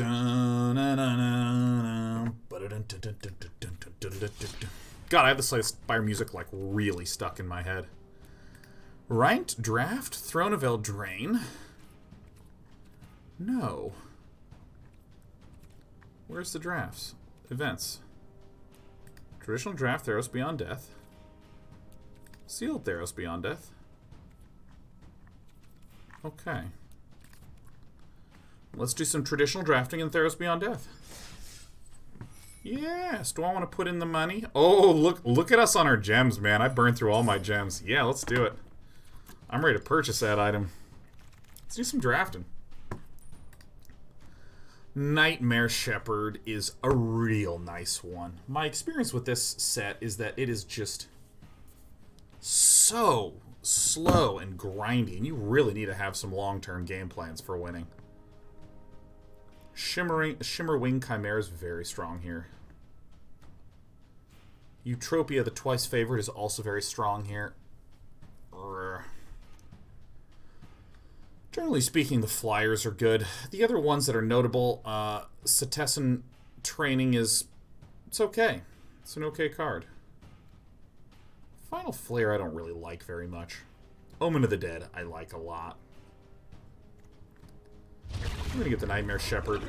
God, I have this fire music like really stuck in my head. Ranked draft, Throne of Eldraine. No. Where's the drafts? Events. Traditional draft, Theros Beyond Death. Sealed Theros Beyond Death. Okay. Let's do some traditional drafting in Theros Beyond Death. Yes. Do I want to put in the money? Oh, look at us on our gems, man. I burned through all my gems. Yeah, let's do it. I'm ready to purchase that item. Let's do some drafting. Nightmare Shepherd is a real nice one. My experience with this set is that it is just so slow and grindy, and you really need to have some long-term game plans for winning. Shimmerwing Chimera is very strong here. Eutropia, the twice favorite, is also very strong here. Generally speaking, the flyers are good. The other ones that are notable, Setessan Training it's okay. It's an okay card. Final Flare I don't really like very much. Omen of the Dead I like a lot. I'm going to get the Nightmare Shepherd.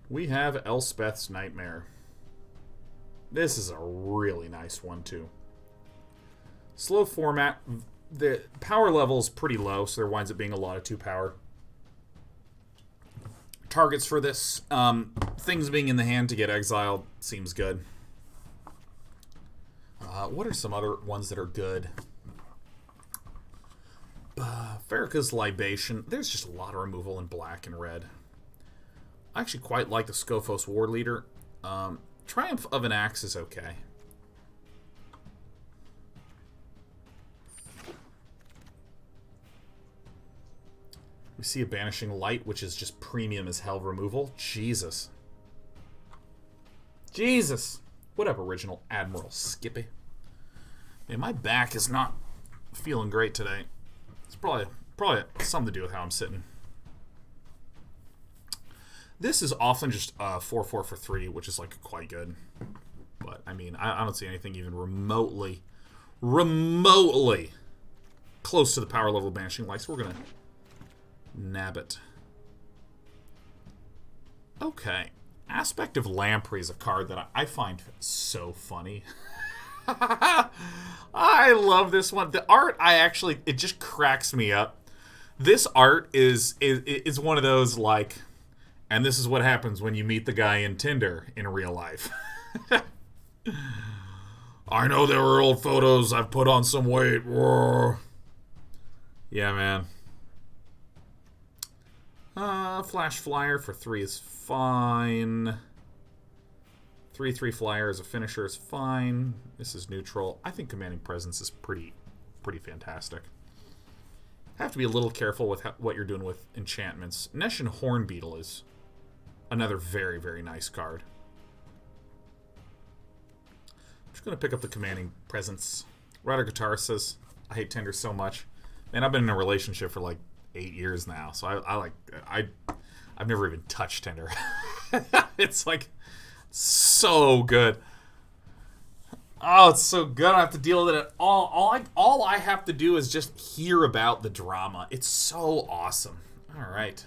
We have Elspeth's Nightmare. This is a really nice one, too. Slow format. The power level is pretty low, so there winds up being a lot of 2-power. Targets for this. Things being in the hand to get exiled seems good. What are some other ones that are good? Farrakha's Libation. There's just a lot of removal in black and red. I actually quite like the Skophos War Leader. Triumph of an Axe is okay. We see a Banishing Light, which is just premium as hell removal. Jesus. Jesus! What up, original Admiral Skippy? Man, my back is not feeling great today. It's probably something to do with how I'm sitting. This is often just 4/4 for 3, which is like quite good. But I mean, I don't see anything even remotely close to the power level of Banishing Light, so we're gonna nab it. Okay. Aspect of Lamprey is a card that I find so funny. I love this one. The art, it just cracks me up. This art is one of those, like, and this is what happens when you meet the guy in Tinder in real life. I know there were old photos. I've put on some weight. Whoa. Yeah, man. Flash Flyer for 3 is fine. 3/3 Flyer as a finisher is fine. This is neutral. I think Commanding Presence is pretty fantastic. Have to be a little careful with what you're doing with enchantments. Neshin Hornbeetle is another very, very nice card. I'm just going to pick up the Commanding Presence. Rider Guitar says, I hate Tinder so much. Man, I've been in a relationship for like 8 years now, so I've never even touched Tinder. It's like so good. Oh, it's so good. I don't have to deal with it at all. All I have to do is just hear about the drama. It's so awesome. All right.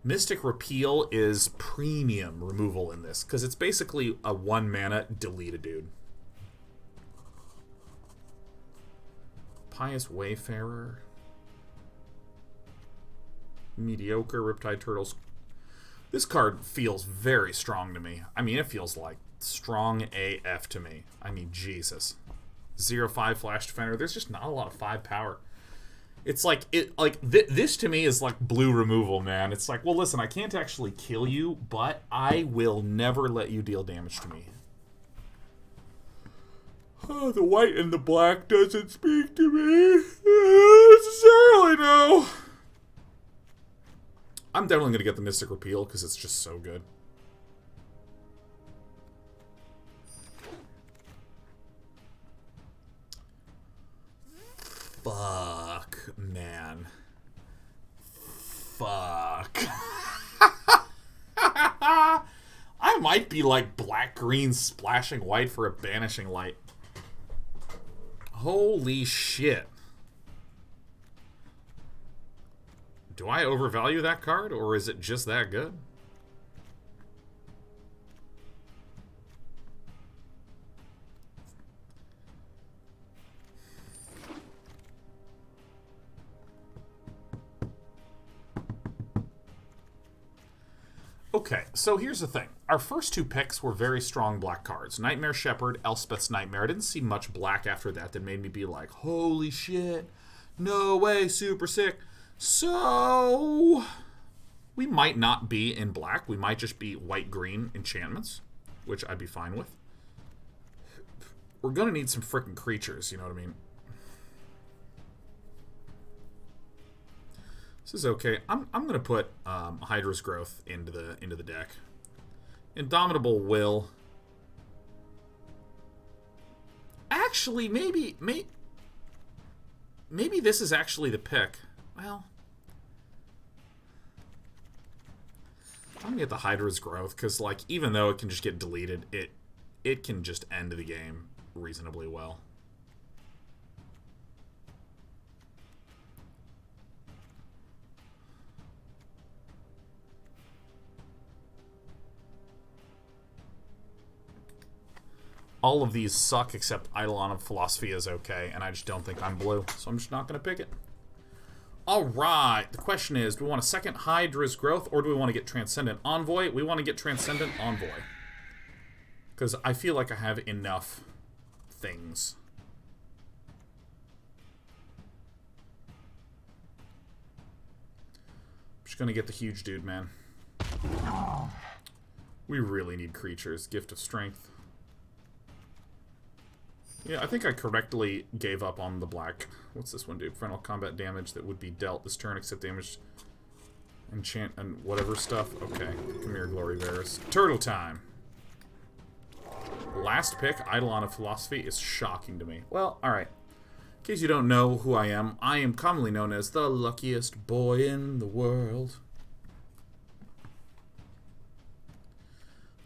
Mystic Repeal is premium removal in this, because it's basically a 1-mana delete-a-dude. Pious Wayfarer. Mediocre Riptide Turtles. This card feels very strong to me. I mean, it feels like strong AF to me. I mean, Jesus. 0/5 Flash Defender. There's just not a lot of 5 power. It's like this to me is like blue removal, man. It's like, well, listen, I can't actually kill you, but I will never let you deal damage to me. Oh, the white and the black doesn't speak to me necessarily, no. I'm definitely going to get the Mystic Repeal because it's just so good. Fuck, man. Fuck. Fuck. I might be like black-green splashing white for a banishing light. Holy shit. Do I overvalue that card, or is it just that good? Okay, so here's the thing. Our first two picks were very strong black cards. Nightmare Shepherd, Elspeth's Nightmare. I didn't see much black after that that made me be like, holy shit, no way, super sick. So, we might not be in black. We might just be white-green enchantments, which I'd be fine with. We're going to need some frickin' creatures, you know what I mean? This is okay. I'm gonna put Hydra's Growth into the deck. Indomitable Will. Actually, maybe this is actually the pick. Well, I'm gonna get the Hydra's Growth because, like, even though it can just get deleted, it can just end the game reasonably well. All of these suck except Eidolon of Philosophy is okay, and I just don't think I'm blue, so I'm just not going to pick it. Alright, the question is, do we want a second Hydra's Growth, or do we want to get Transcendent Envoy? We want to get Transcendent Envoy. Because I feel like I have enough things. I'm just going to get the huge dude, man. We really need creatures. Gift of Strength. Yeah, I think I correctly gave up on the black. What's this one do? Frontal combat damage that would be dealt this turn, except damage, enchant, and whatever stuff. Okay, come here, Glory Varus. Turtle time! Last pick, Eidolon of Philosophy, is shocking to me. Well, alright. In case you don't know who I am commonly known as the luckiest boy in the world.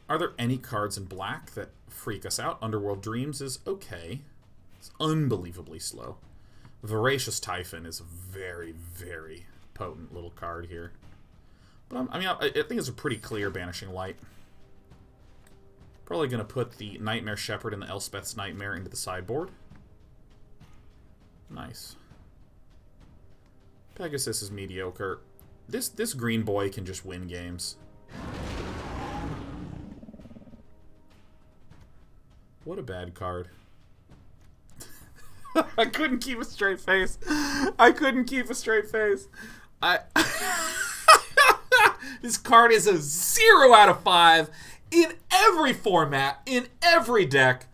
Are there any cards in black that freak us out? Underworld Dreams is okay. It's unbelievably slow. Voracious Typhon is a very, very potent little card here. But I think it's a pretty clear Banishing Light. Probably going to put the Nightmare Shepherd and the Elspeth's Nightmare into the sideboard. Nice. Pegasus is mediocre. This green boy can just win games. What a bad card. I couldn't keep a straight face. I couldn't keep a straight face. This card is a 0 out of 5 in every format, in every deck.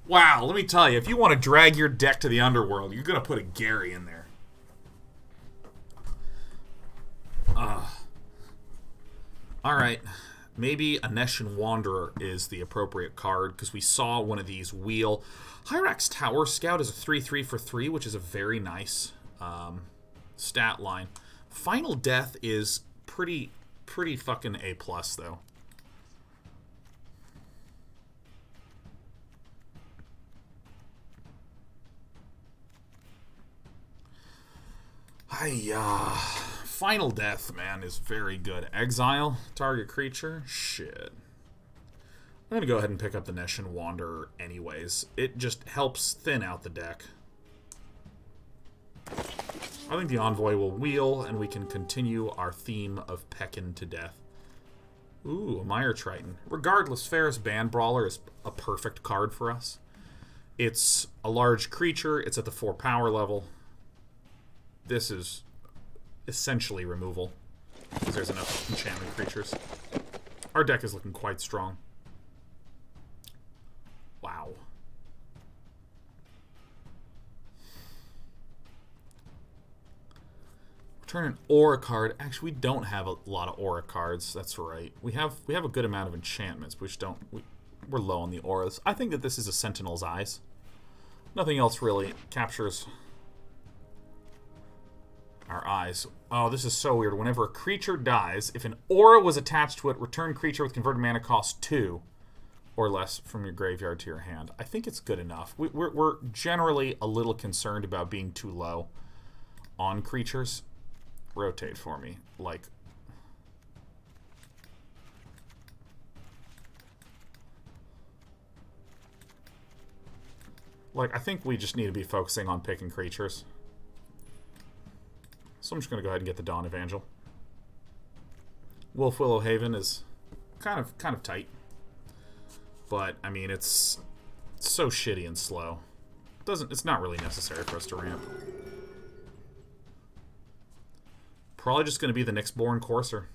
Wow, let me tell you, if you want to drag your deck to the underworld, you're going to put a Gary in there. Alright. Maybe a Nescian Wanderer is the appropriate card, because we saw one of these wheel. Hyrax Tower Scout is a 3/3 for 3, which is a very nice stat line. Final Death is pretty fucking A+, though. Final Death, man, is very good. Exile, target creature, shit. I'm gonna go ahead and pick up the Nescian Wanderer anyways. It just helps thin out the deck. I think the Envoy will wheel, and we can continue our theme of pecking to death. Ooh, a Mire Triton. Regardless, Ferris Band Brawler is a perfect card for us. It's a large creature. It's at the 4 power level. This is essentially removal, because there's enough enchantment creatures. Our deck is looking quite strong. Wow. Turn an aura card. Actually, we don't have a lot of aura cards. That's right. We have a good amount of enchantments, which we're low on the auras. I think that this is a Sentinel's Eyes. Nothing else really captures our eyes. Oh, this is so weird. Whenever a creature dies, if an aura was attached to it, return creature with converted mana cost 2 or less from your graveyard to your hand. I think it's good enough. We're generally a little concerned about being too low on creatures. Rotate for me. Like... I think we just need to be focusing on picking creatures. So I'm just going to go ahead and get the Dawn Evangel. Wolf Willow Haven is kind of tight. But, I mean, it's so shitty and slow. It's not really necessary for us to ramp. Probably just going to be the Nyxborn Courser.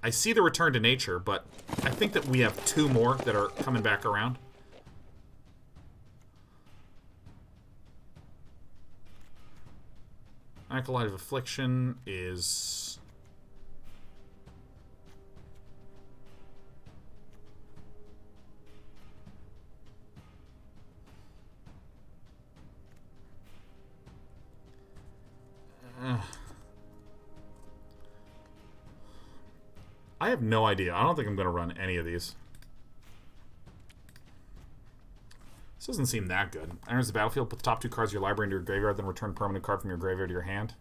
I see the Return to Nature, but I think that we have 2 more that are coming back around. Acolyte of Affliction is... I have no idea. I don't think I'm going to run any of these. This doesn't seem that good. Enters the battlefield, put the top 2 cards of your library into your graveyard, then return a permanent card from your graveyard to your hand.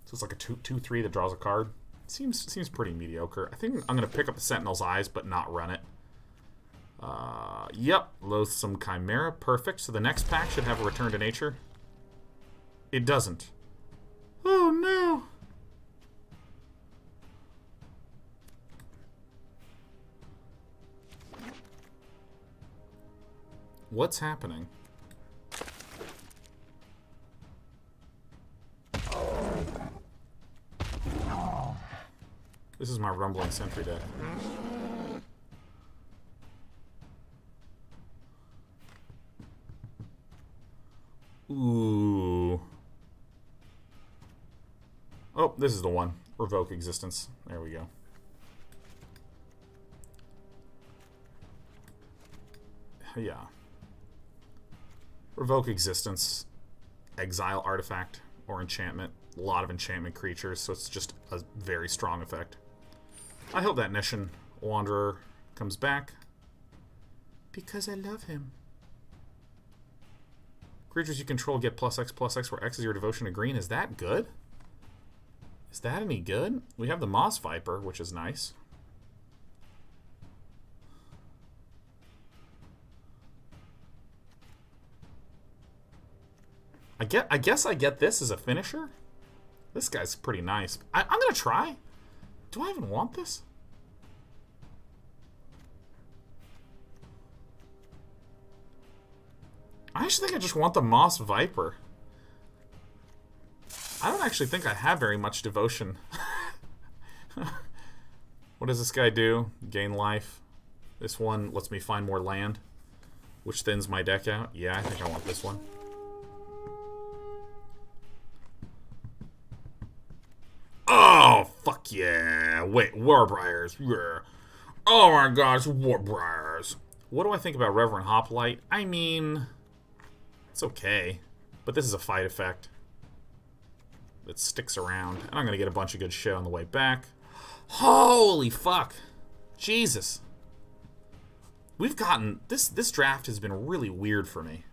So it's like a 2/3 that draws a card. Seems pretty mediocre. I think I'm going to pick up the Sentinel's Eyes, but not run it. Yep. Loathsome Chimera. Perfect. So the next pack should have a Return to Nature. It doesn't. Oh, no. What's happening? This is my Rumbling Sentry deck. Ooh. Oh, this is the one. Revoke Existence. There we go. Yeah. Revoke Existence, exile artifact or enchantment. A lot of enchantment creatures, so it's just a very strong effect. I hope that Neshin Wanderer comes back, because I love him. Creatures you control get +X/+X, where X is your devotion to green. Is that good? Is that any good? We have the Moss Viper, which is nice. I guess I get this as a finisher. This guy's pretty nice. I'm gonna try. Do I even want this? I actually think I just want the Moss Viper. I don't actually think I have very much devotion. What does this guy do? Gain life. This one lets me find more land, which thins my deck out. Yeah, I think I want this one. Oh, fuck yeah. Wait, Warbriars. Yeah. Oh my god, it's Warbriars. What do I think about Reverend Hoplite? I mean, it's okay. But this is a fight effect that sticks around. And I'm going to get a bunch of good shit on the way back. Holy fuck. Jesus. We've gotten... This draft has been really weird for me.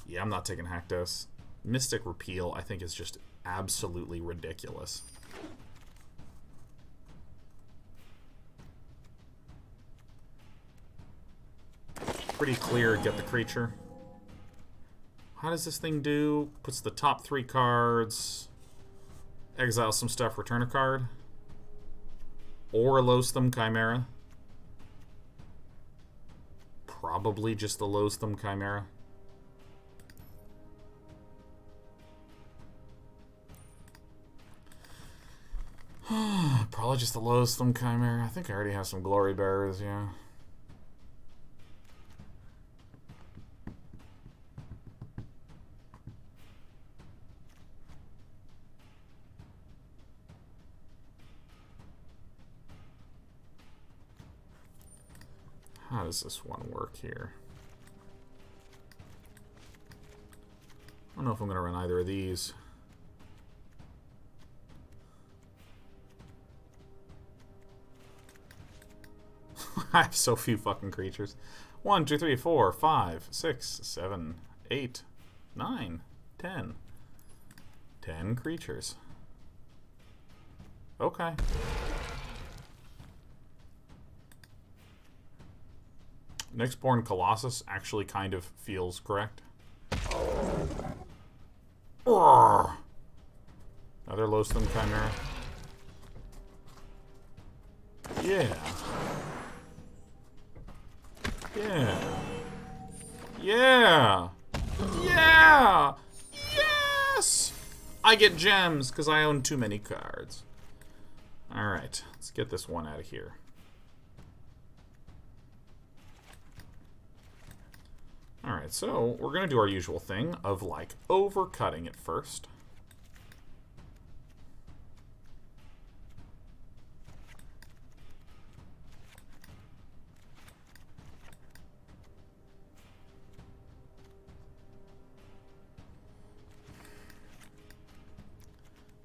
Yeah, I'm not taking Haktos. Mystic Repeal, I think, is just absolutely ridiculous. Pretty clear, get the creature. How does this thing do? Puts the top 3 cards, exile some stuff, return a card. Or Loathsome Chimera. Probably just the Loathsome Chimera. Probably just the Loathsome Chimera. I think I already have some Glory Bearers, yeah. How does this one work here? I don't know if I'm going to run either of these. I have so few fucking creatures. 1, 2, 3, 4, 5, 6, 7, 8, 9, 10. 10 creatures. Okay. Nyxborn Colossus actually kind of feels correct. Another Lowstone Chimera. Yeah. Yeah. Yeah. Yeah. Yes! I get gems because I own too many cards. Alright, let's get this one out of here. Alright, so we're going to do our usual thing of, like, overcutting it first.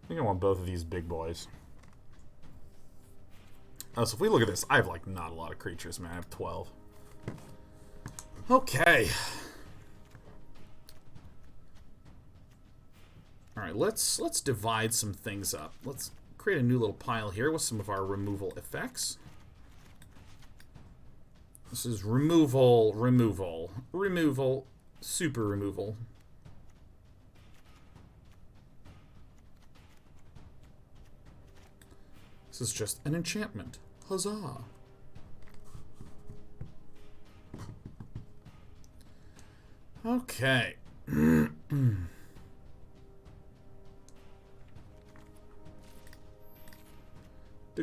I think I want both of these big boys. Oh, so if we look at this, I have, like, not a lot of creatures, man. I have 12. Okay. Alright, let's divide some things up. Let's create a new little pile here with some of our removal effects. This is removal, removal, removal, super removal. This is just an enchantment. Huzzah! Okay. The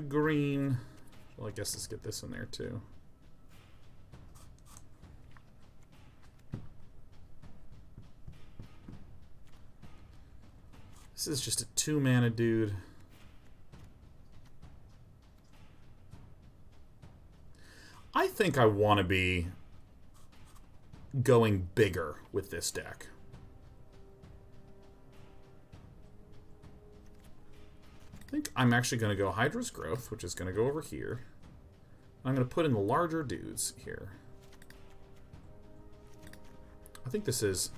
green. Well, I guess let's get this in there too. This is just a 2-mana dude. I think I want to be going bigger with this deck. I think I'm actually going to go Hydra's Growth, which is going to go over here. I'm going to put in the larger dudes here. I think this is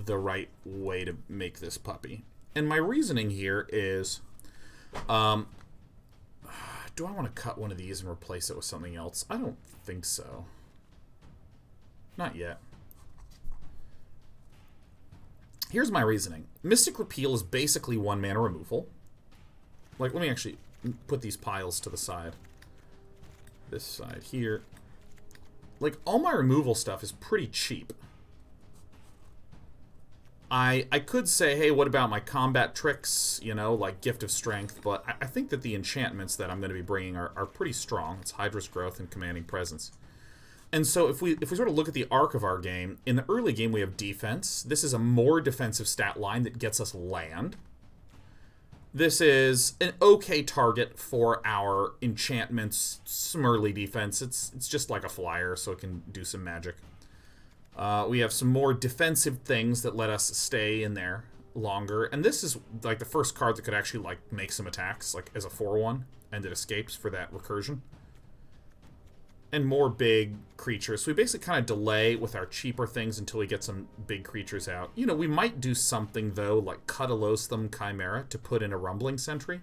the right way to make this puppy. And my reasoning here is, do I want to cut one of these and replace it with something else? I don't think so. Not yet. Here's my reasoning. Mystic Repeal is basically 1-mana removal. Like, let me actually put these piles to the side. This side here. Like, all my removal stuff is pretty cheap. I could say, hey, what about my combat tricks, you know, like Gift of Strength, but I think that the enchantments that I'm going to be bringing are pretty strong. It's Hydra's Growth and Commanding Presence. And so if we sort of look at the arc of our game, in the early game we have defense. This is a more defensive stat line that gets us land. This is an okay target for our enchantments, some early defense. It's just like a flyer, so it can do some magic. We have some more defensive things that let us stay in there longer. And this is like the first card that could actually like make some attacks, like as a 4/1, and it escapes for that recursion. And more big creatures. So we basically kind of delay with our cheaper things until we get some big creatures out. You know, we might do something, though, like cut a Lowstone Chimera to put in a Rumbling Sentry.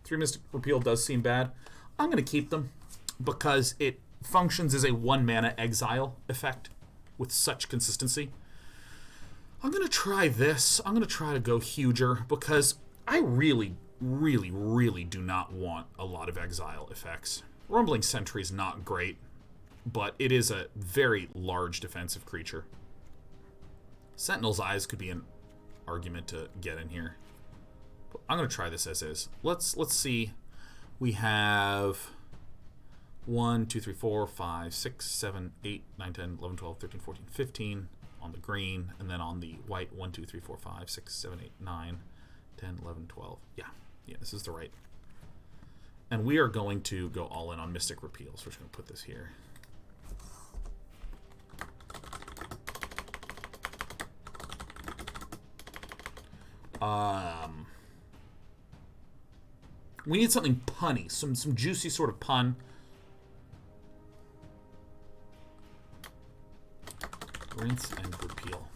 Three Mystic Repeal does seem bad. I'm going to keep them because it functions as a 1-mana exile effect with such consistency. I'm going to try this. I'm going to try to go huger because I really, really, really do not want a lot of exile effects. Rumbling Sentry is not great, but it is a very large defensive creature. Sentinel's Eyes could be an argument to get in here. But I'm going to try this as is. Let's see. We have 1, 2, 3, 4, 5, 6, 7, 8, 9, 10, 11, 12, 13, 14, 15 on the green, and then on the white 1, 2, 3, 4, 5, 6, 7, 8, 9, 10, 11, 12. Yeah, this is the right. And we are going to go all in on Mystic Repeal, so we're just going to put this here. We need something punny, some juicy sort of pun. Rinse and repeal.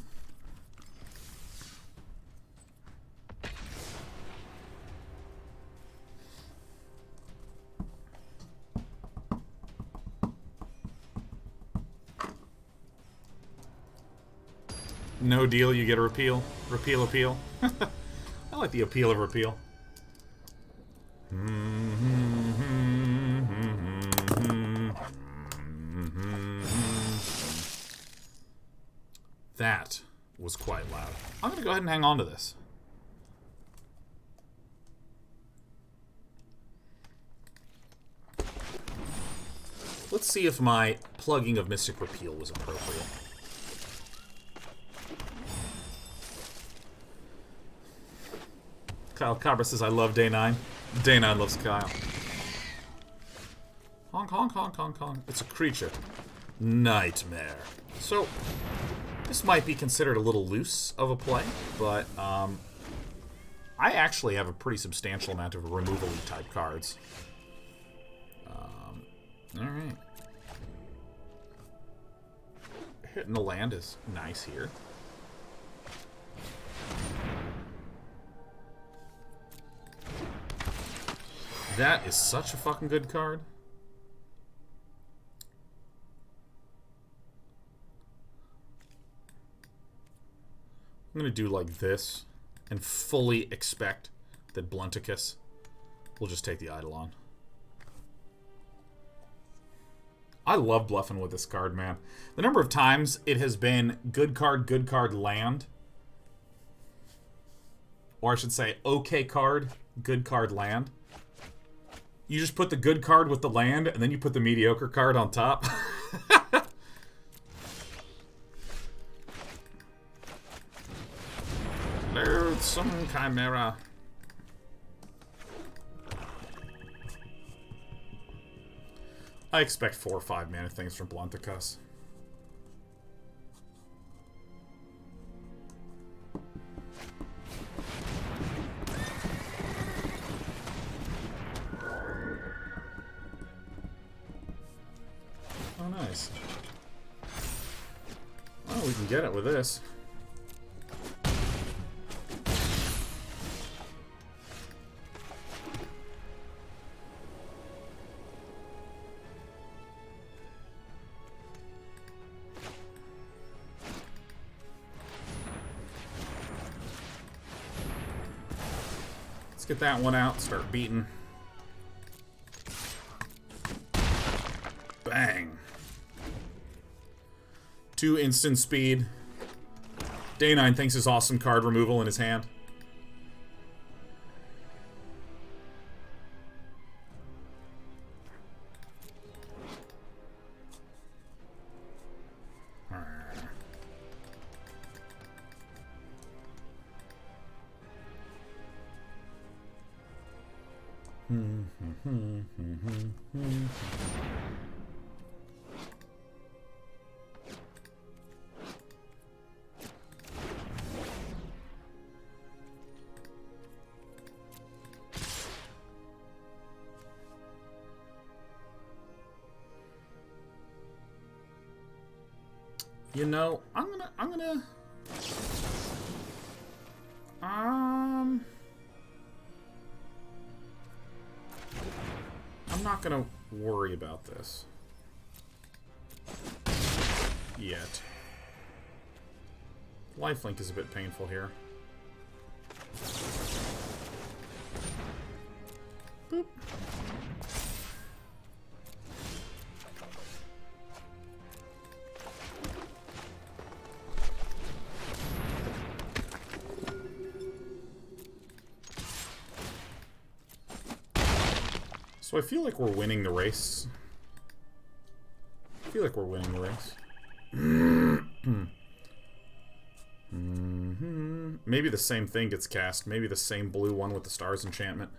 No deal, you get a repeal. Repeal, appeal. I like the appeal of repeal. That was quite loud. I'm going to go ahead and hang on to this. Let's see if my plugging of Mystic Repeal was appropriate. Kyle Cabra says, I love Day 9. Day 9 loves Kyle. Honk, honk, honk, honk, honk. It's a creature. Nightmare. So, this might be considered a little loose of a play, but I actually have a pretty substantial amount of removal-y type cards. Alright. Hitting the land is nice here. That is such a fucking good card. I'm going to do like this and fully expect that Blunticus will just take the Eidolon. I love bluffing with this card, man. The number of times it has been good card, land. Or I should say, okay card, good card, land. You just put the good card with the land, and then you put the mediocre card on top. There's some chimera. I expect 4 or 5 mana things from Blunticus. Oh, nice. Oh, we can get it with this. Let's get that one out and start beating. Bang. 2 instant speed. Day 9 thinks his awesome card removal in his hand. You know, I'm not gonna worry about this yet. Lifelink is a bit painful here. Boop. So I feel like we're winning the race. I feel like we're winning the race. Maybe the same thing gets cast. Maybe the same blue one with the Stars enchantment.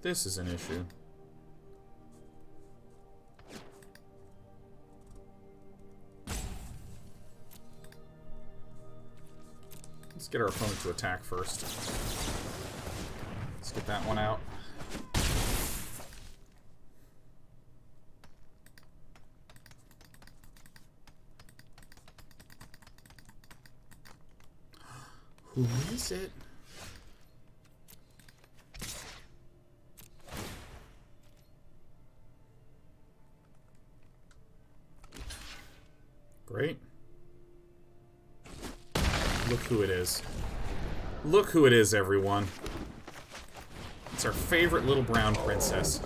This is an issue. Let's get our opponent to attack first. Let's get that one out. Who is it? Great. Look who it is. Look who it is, everyone. It's our favorite little brown princess.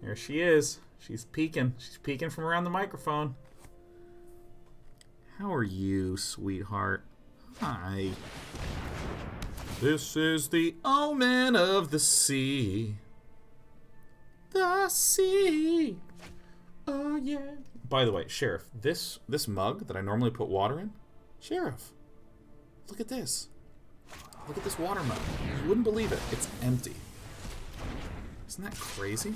There she is. She's peeking. She's peeking from around the microphone. How are you, sweetheart? Hi. This is the omen of the sea. The sea. Oh, yeah. By the way, Sheriff, this mug that I normally put water in, Sheriff, look at this. Look at this water mug. You wouldn't believe it. It's empty. Isn't that crazy?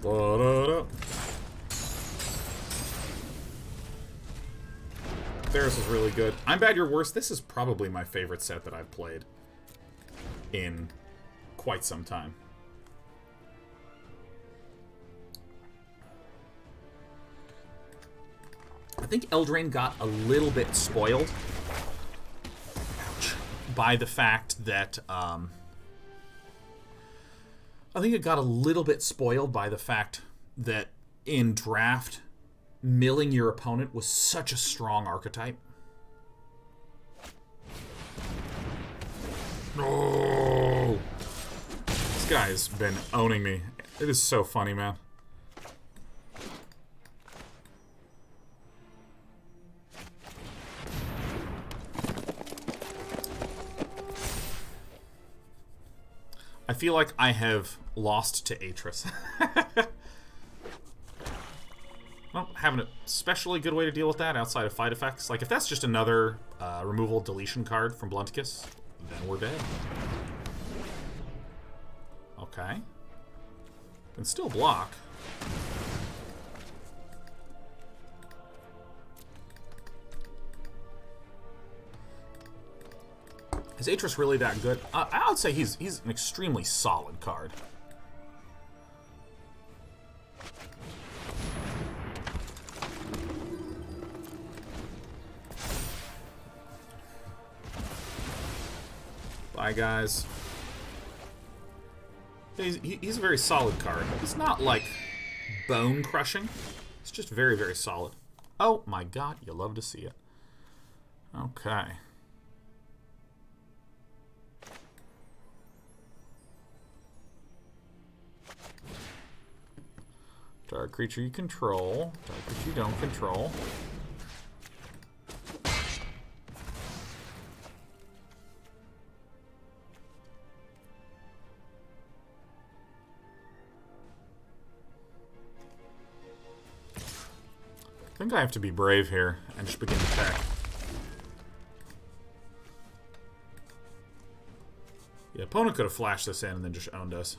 Da-da-da. Theros is really good. I'm Bad, You're Worse. This is probably my favorite set that I've played in quite some time. I think Eldraine got a little bit spoiled by the fact that I think it got a little bit spoiled by the fact that in Draft, milling your opponent was such a strong archetype. No! This guy's been owning me. It is so funny, man. I feel like I have lost to Atris. Well, having a especially good way to deal with that outside of fight effects. Like, if that's just another removal deletion card from Blunticus, then we're dead. Okay. Can still block. Is Atris really that good? I would say he's an extremely solid card. Bye, guys. He's a very solid card. He's not, like, bone-crushing. It's just very, very solid. Oh, my God. You love to see it. Okay. Target creature you control. Target creature you don't control. I think I have to be brave here and just begin to attack. The opponent could have flashed this in and then just owned us.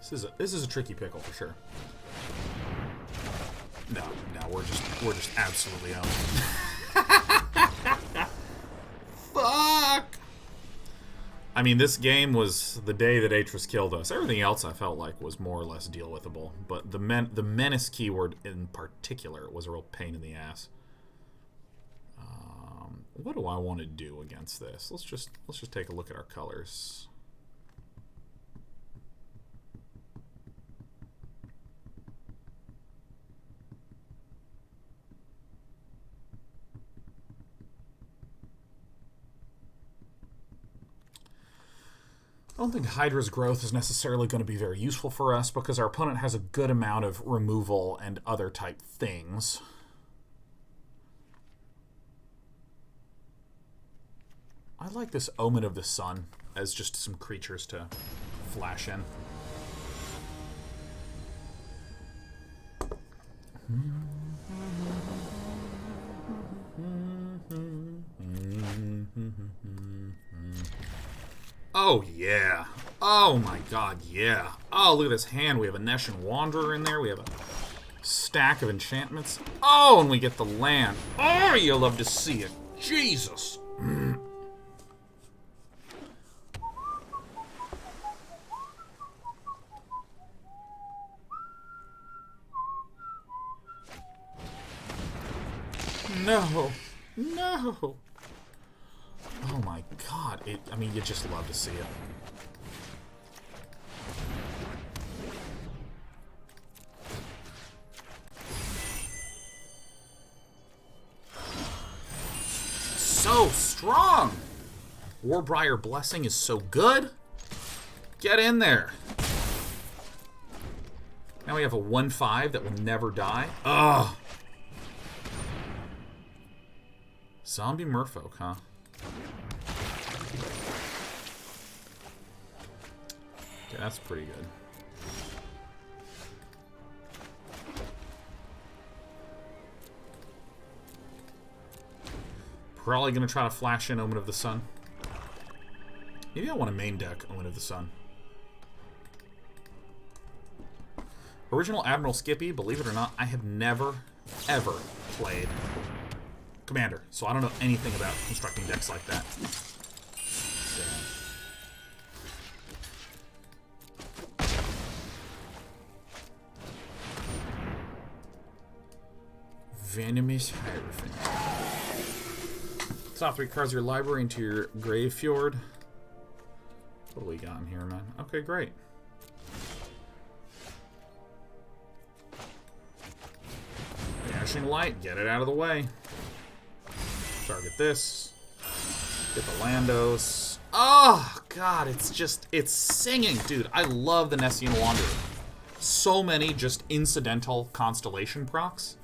This is a tricky pickle for sure. No, we're just absolutely owned. Fuck! I mean, this game was the day that Atris killed us. Everything else I felt like was more or less deal-withable. But the menace keyword in particular was a real pain in the ass. What do I want to do against this? Let's just take a look at our colors. I don't think Hydra's growth is necessarily going to be very useful for us because our opponent has a good amount of removal and other type things. I like this Omen of the Sun. as just some creatures to flash in. Oh, yeah. Oh, my God, yeah. Oh, look at this hand. We have a Neshan Wanderer in there. We have a stack of enchantments. Oh, and we get the land. Oh, you love to see it. Jesus. No. No. Oh my God. I mean, you just love to see it. So strong. Warbriar Blessing is so good. Get in there. Now we have a 1/5 that will never die. Ugh. Zombie Merfolk, huh? Okay, that's pretty good. Probably going to try to flash in Omen of the Sun. Maybe I want to main deck Omen of the Sun. Original Admiral Skippy, believe it or not, I have never, ever played Commander, so I don't know anything about constructing decks like that. Venomous Hierophant. Top 3 cards of your library into your Gravefjord. What do we got in here, man? Okay, great. Dashing Light, get it out of the way. Target this. Get the Landos. Oh, God, it's singing. Dude, I love the Nessian Wanderer. So many just incidental Constellation procs.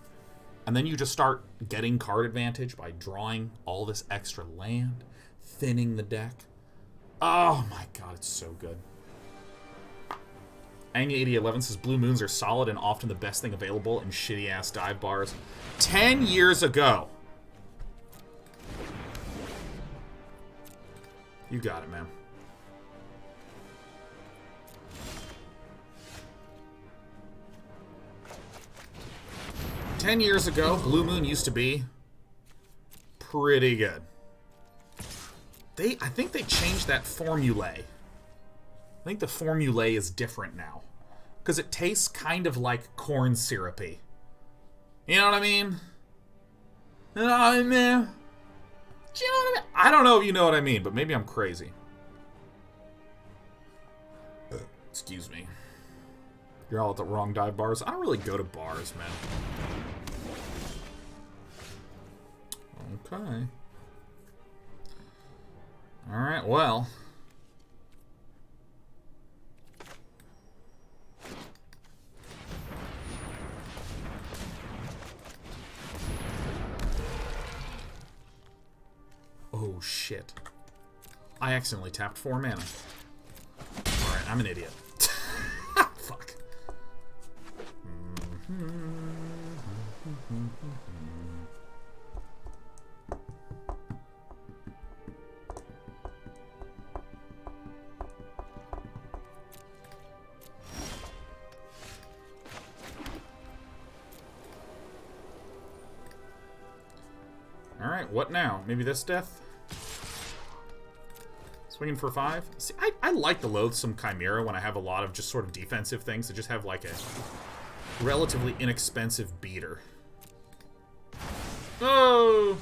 And then you just start getting card advantage by drawing all this extra land, thinning the deck. Oh my God, it's so good. Anya8011 says, Blue Moons are solid and often the best thing available in shitty-ass dive bars. 10 years ago. You got it, man. Ten years ago, Blue Moon used to be pretty good. I think they changed that formulae. I think the formulae is different now. Because it tastes kind of like corn syrupy. You know what I mean? You know what I mean? Do you know what I mean? I don't know if you know what I mean, but maybe I'm crazy. Excuse me. You're all at the wrong dive bars. I don't really go to bars, man. Okay. Alright, well. Oh, shit. I accidentally tapped 4 mana. Alright, I'm an idiot. Fuck. Alright, what now? Maybe this death? Swinging for 5? See, I like the Loathsome Chimera when I have a lot of just sort of defensive things that just have like a relatively inexpensive beater. Oh!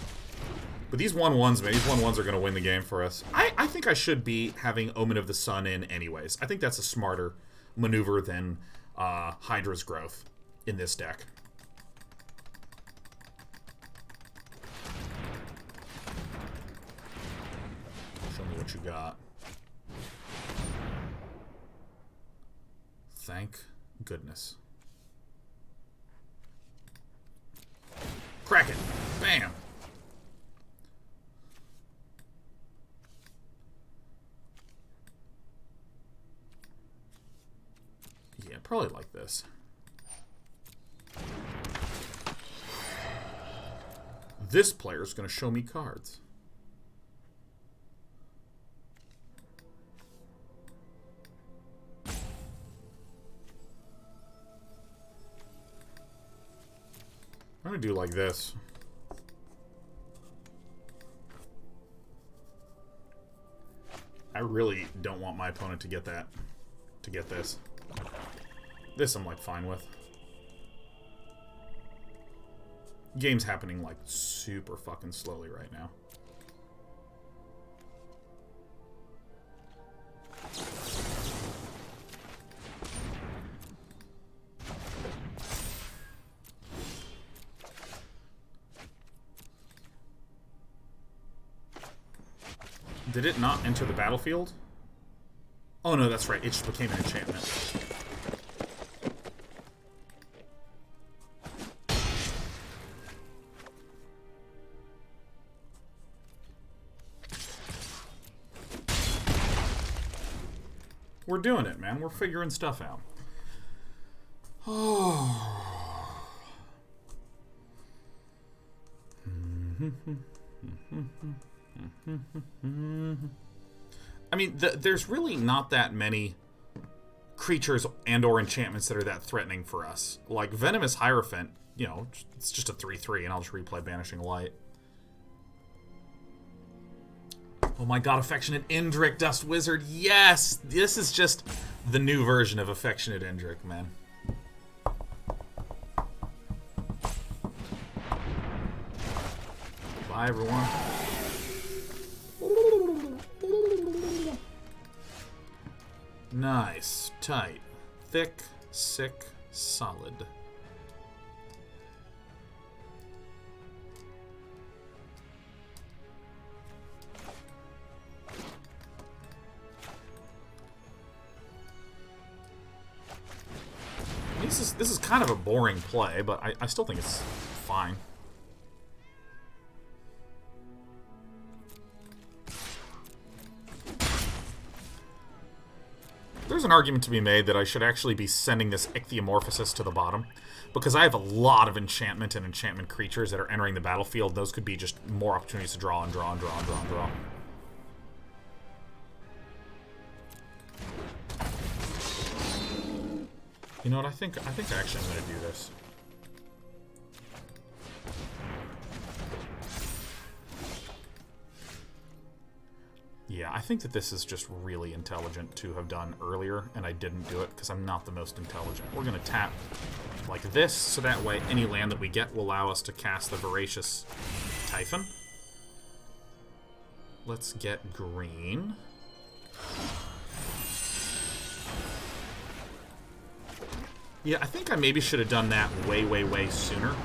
But these 1/1s, man, these 1/1s are going to win the game for us. I think I should be having Omen of the Sun in anyways. I think that's a smarter maneuver than Hydra's Growth in this deck. Show me what you got. Thank goodness. Crack it. Bam. probably like this. This player's going to show me cards. I'm going to do like this. I really don't want my opponent to get that. To get this. This I'm like fine with. Game's happening like super fucking slowly right now. Did it not enter the battlefield? Oh no, that's right. It just became an enchantment. We're doing it, man. We're figuring stuff out. Oh. I mean, there's really not that many creatures and or enchantments that are that threatening for us. Like Venomous Hierophant, you know, it's just a 3/3 and I'll just replay Banishing Light. Oh my god, Affectionate Indrik, Dust Wizard, yes! This is just the new version of Affectionate Indrik, man. Bye, everyone. Nice. Tight. Thick. Sick. Solid. This is kind of a boring play, but I still think it's fine. There's an argument to be made that I should actually be sending this Ichthyomorphosis to the bottom, because I have a lot of enchantment and enchantment creatures that are entering the battlefield. Those could be just more opportunities to draw and draw and draw and draw and draw. You know what? I think actually I'm going to do this. Yeah, I think that this is just really intelligent to have done earlier, and I didn't do it because I'm not the most intelligent. We're going to tap like this, so that way any land that we get will allow us to cast the Voracious Typhon. Let's get green. Yeah, I think I maybe should have done that way, way, way sooner.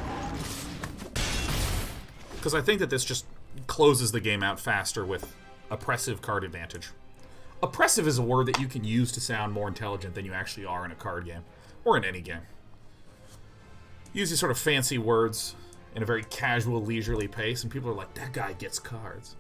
Because I think that this just closes the game out faster with oppressive card advantage. Oppressive is a word that you can use to sound more intelligent than you actually are in a card game. Or in any game. Use these sort of fancy words in a very casual, leisurely pace, and people are like, that guy gets cards.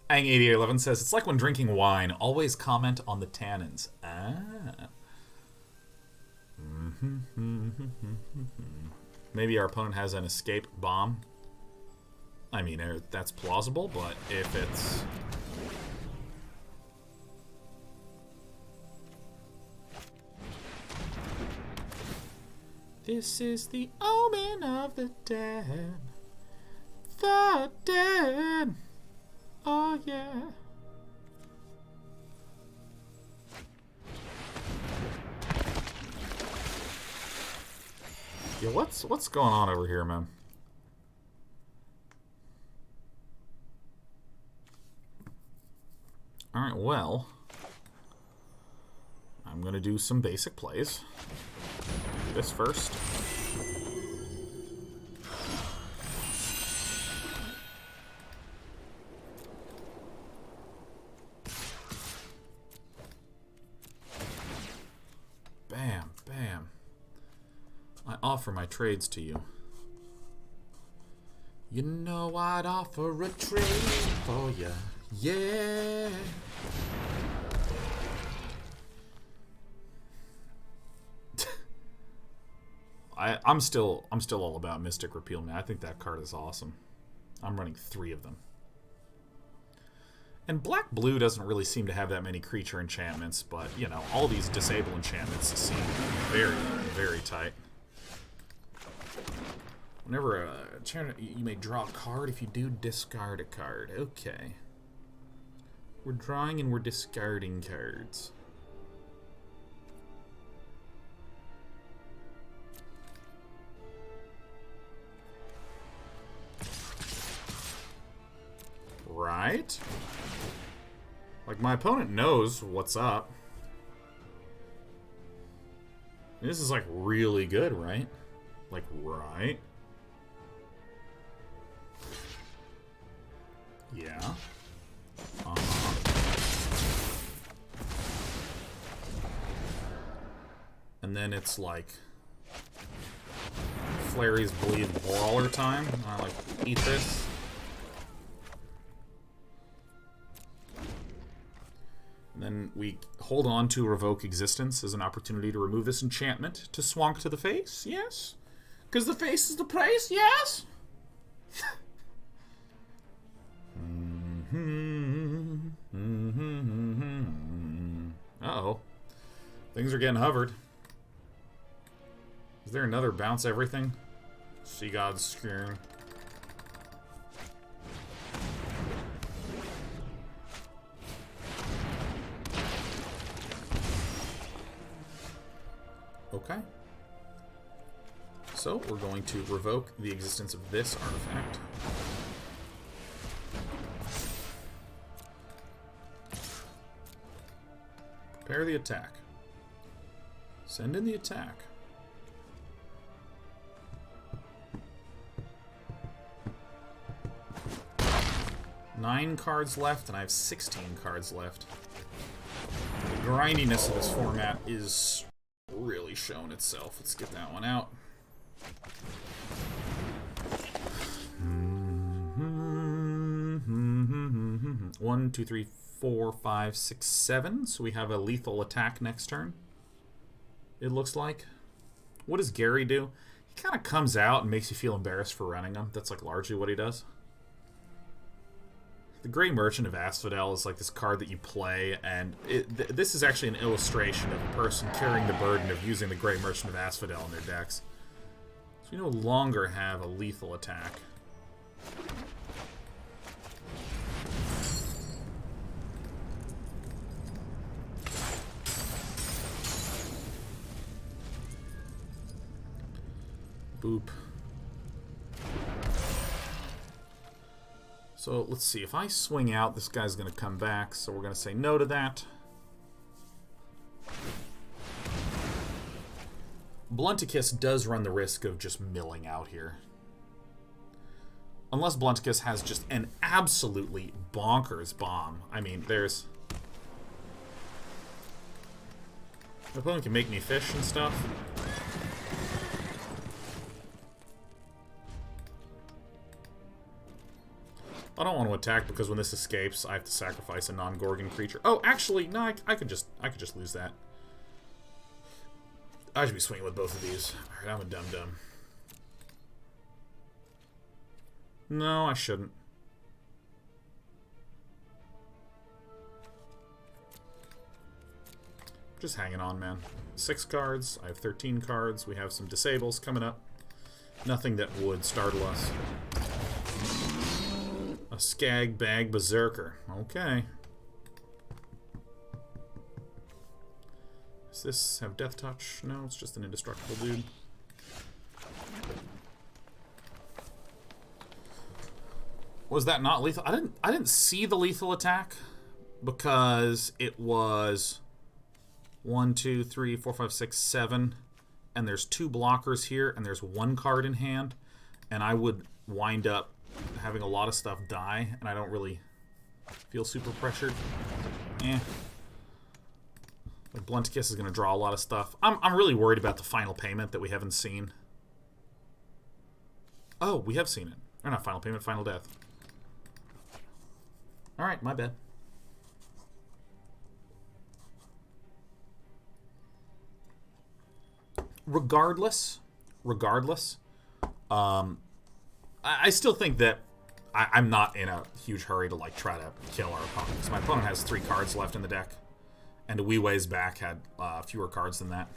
Ang8811 says, it's like when drinking wine, always comment on the tannins. Ah. Maybe our opponent has an escape bomb. I mean, that's plausible, but if it's... This is the omen of the dead. The dead. Oh, yeah. Yeah, what's going on over here, man? Alright, well, I'm gonna do some basic plays. Do this first. I offer my trades to you. You know I'd offer a trade for you. Yeah. I'm still all about Mystic Repeal, man. I think that card is awesome. I'm running 3 of them. And black-blue doesn't really seem to have that many creature enchantments, but, you know, all these disable enchantments seem very, very tight. Whenever you may draw a card. If you do, discard a card. Okay. We're drawing and we're discarding cards. Right? Like, my opponent knows what's up. This is, like, really good, right? Like, right? Yeah. And then it's, like, Flary's Bleed Brawler time. I, like, eat this. And then we hold on to Revoke Existence as an opportunity to remove this enchantment to swonk to the face, yes? Because the face is the price, yes? Uh-oh. Things are getting hovered. Is there another bounce everything? Sea God's Skirring. Okay. So, we're going to revoke the existence of this artifact. Prepare the attack. Send in the attack. Nine cards left, and I have 16 cards left. The grindiness of this format is really shown itself. Let's get that one out. One, two, three, 4, 5, 6, 7. So we have a lethal attack next turn. It looks like. What does Gary do? He kind of comes out and makes you feel embarrassed for running him. That's like largely what he does. The Grey Merchant of Asphodel is like this card that you play, and this is actually an illustration of a person carrying the burden of using the Grey Merchant of Asphodel in their decks. So we no longer have a lethal attack. Boop. So let's see, if I swing out, this guy's going to come back, so we're going to say no to that. Blunticus does run the risk of just milling out here. Unless Blunticus has just an absolutely bonkers bomb. I mean, there's... My opponent can make me fish and stuff. I don't want to attack because when this escapes, I have to sacrifice a non-Gorgon creature. Oh, actually, no, I could just lose that. I should be swinging with both of these. Alright, I'm a dum-dum. No, I shouldn't. Just hanging on, man. 6 cards. I have 13 cards. We have some disables coming up. Nothing that would startle us. A Skag Bag Berserker. Okay. Does this have Death Touch? No, it's just an indestructible dude. Was that not lethal? I didn't see the lethal attack because it was 1, 2, 3, 4, 5, 6, 7, and there's 2 blockers here, and there's 1 card in hand, and I would wind up having a lot of stuff die, and I don't really feel super pressured. Like, Blunt Kiss is going to draw a lot of stuff. I'm really worried about the final payment that we haven't seen. Oh, we have seen it. Or not final payment, final death. Alright, my bad. Regardless, I still think that I'm not in a huge hurry to like try to kill our opponent. Because my opponent has 3 cards left in the deck. And a wee ways back had fewer cards than that.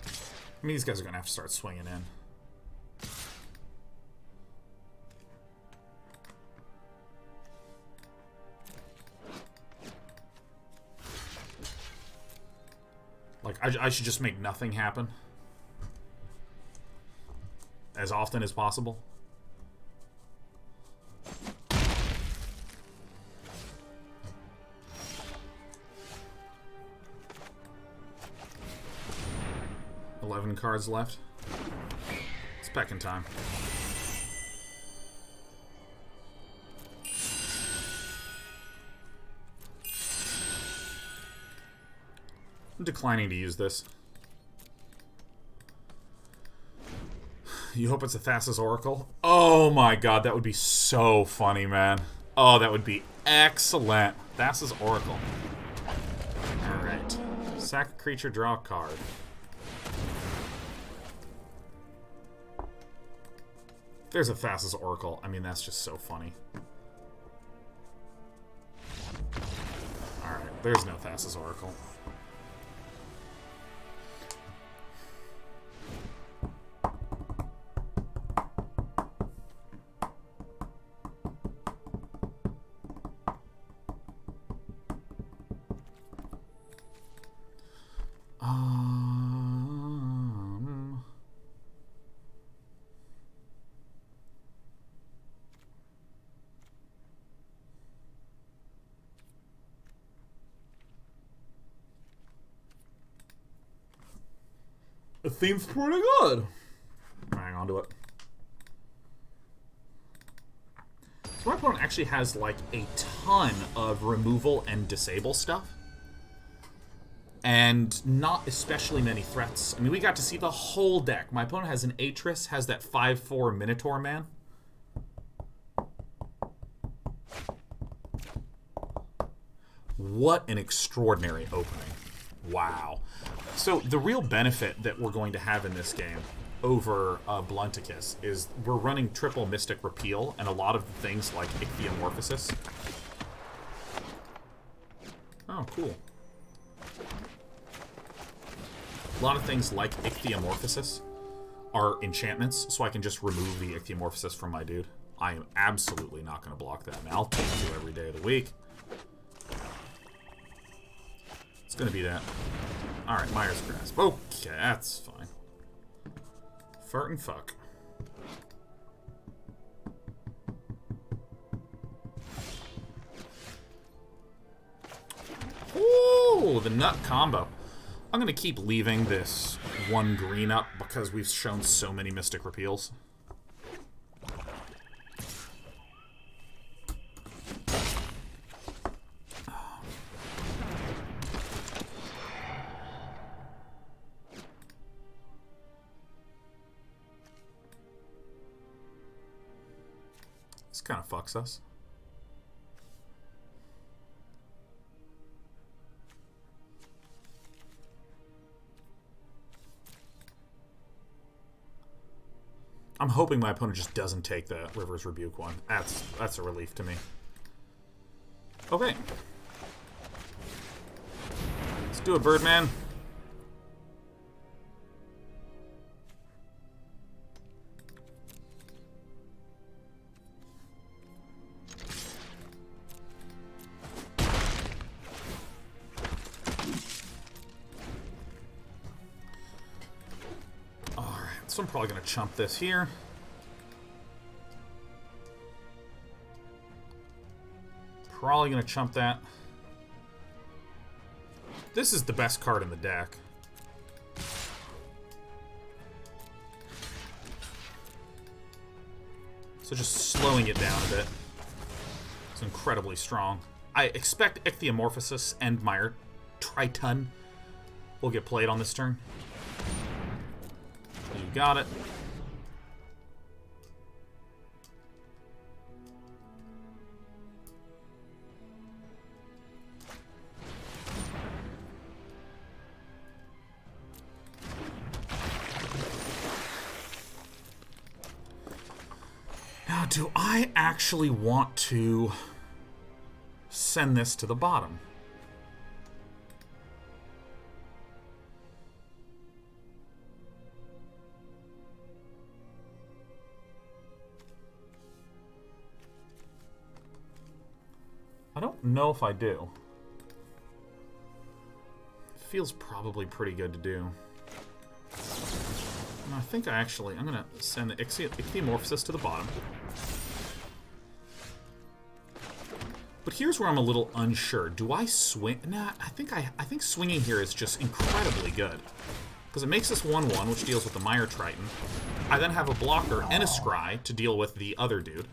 I mean, these guys are going to have to start swinging in. Like, I should just make nothing happen. As often as possible. Cards left. It's pecking time. I'm declining to use this. You hope it's a Thassa's Oracle? Oh my god, that would be so funny, man. Oh, that would be excellent. Thassa's Oracle. Alright. Sack a creature, draw a card. There's a Thassa's Oracle. I mean, that's just so funny. Alright, there's no Thassa's Oracle. It seems pretty good. Hang on to it. So my opponent actually has like a ton of removal and disable stuff. And not especially many threats. I mean, we got to see the whole deck. My opponent has an Atris, has that 5/4 Minotaur man. What an extraordinary opening. Wow. So the real benefit that we're going to have in this game over Blunticus is we're running triple Mystic Repeal and a lot of things like Ichthyomorphosis. Oh, cool. A lot of things like Ichthyomorphosis are enchantments, so I can just remove the Ichthyomorphosis from my dude. I am absolutely not going to block that. And I'll take 2 every day of the week. It's going to be that. Alright, Myers Grasp. Okay, that's fine. Fart and fuck. Ooh, the nut combo. I'm going to keep leaving this 1 green up because we've shown so many Mystic Repeals. This kind of fucks us. I'm hoping my opponent just doesn't take the River's Rebuke one. That's a relief to me. Okay. Let's do it, Birdman. So I'm probably going to chump this here. Probably going to chump that. This is the best card in the deck. So just slowing it down a bit. It's incredibly strong. I expect Ichthyomorphosis and my Triton will get played on this turn. You got it. Now, do I actually want to send this to the bottom? I don't know if I do. Feels probably pretty good to do. And I think I'm going to send the Ichthyomorphosis to the bottom. But here's where I'm a little unsure. Do I swing? Nah, I think swinging here is just incredibly good. Because it makes this 1/1, which deals with the Mire Triton. I then have a blocker and a Scry to deal with the other dude.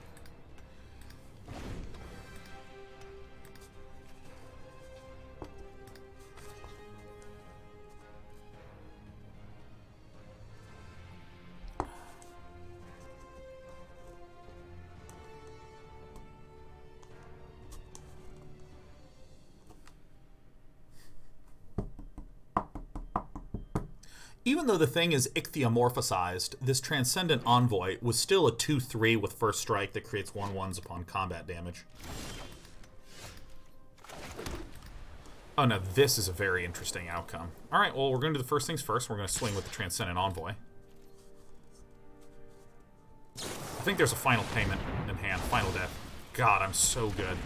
Even though the thing is ichthyomorphosized, this Transcendent Envoy was still a 2/3 with first strike that creates 1/1s upon combat damage. Oh no, this is a very interesting outcome. Alright, well, we're going to do the first things first. We're going to swing with the Transcendent Envoy. I think there's a final payment in hand. Final death. God, I'm so good.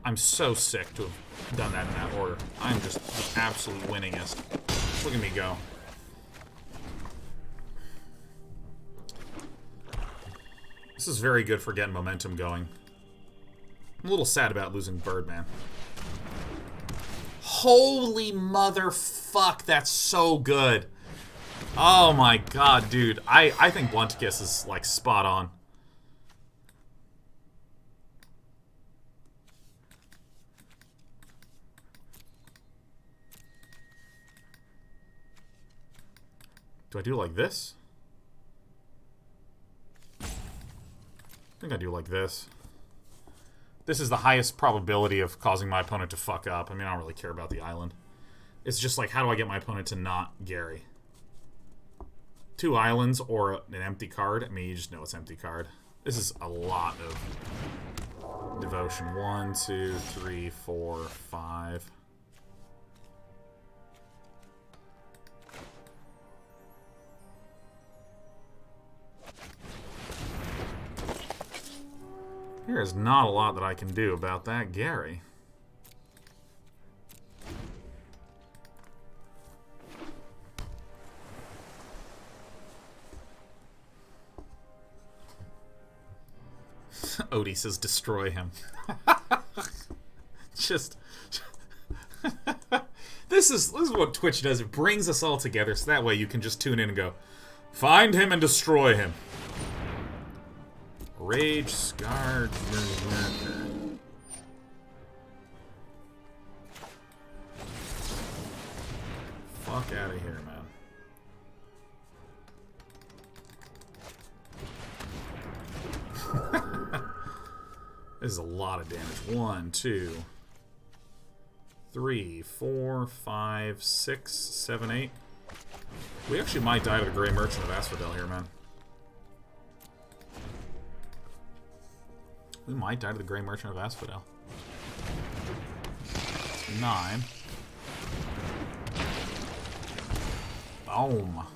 I'm so sick to have done that in that order. I'm just the absolute winningest. Look at me go. This is very good for getting momentum going. I'm a little sad about losing Birdman. Holy motherfuck, that's so good. Oh my god, dude. I think Blunt Kiss is, like, spot on. Do I do like this? I think I do like this. This is the highest probability of causing my opponent to fuck up. I mean, I don't really care about the island. It's just like, how do I get my opponent to not Gary? 2 islands or an empty card? I mean, you just know it's empty card. This is a lot of devotion. 1, 2, 3, 4, 5. There is not a lot that I can do about that, Gary. Odie says destroy him. Just... This is what Twitch does. It brings us all together, so that way you can just tune in and go, find him and destroy him. Rage Scarred Berserker. Fuck out of here, man. This is a lot of damage. 1, 2, 3, 4, 5, 6, 7, 8. We actually might die to the Grey Merchant of Asphodel here, man. We might die to the Grey Merchant of Asphodel. 9. Boom.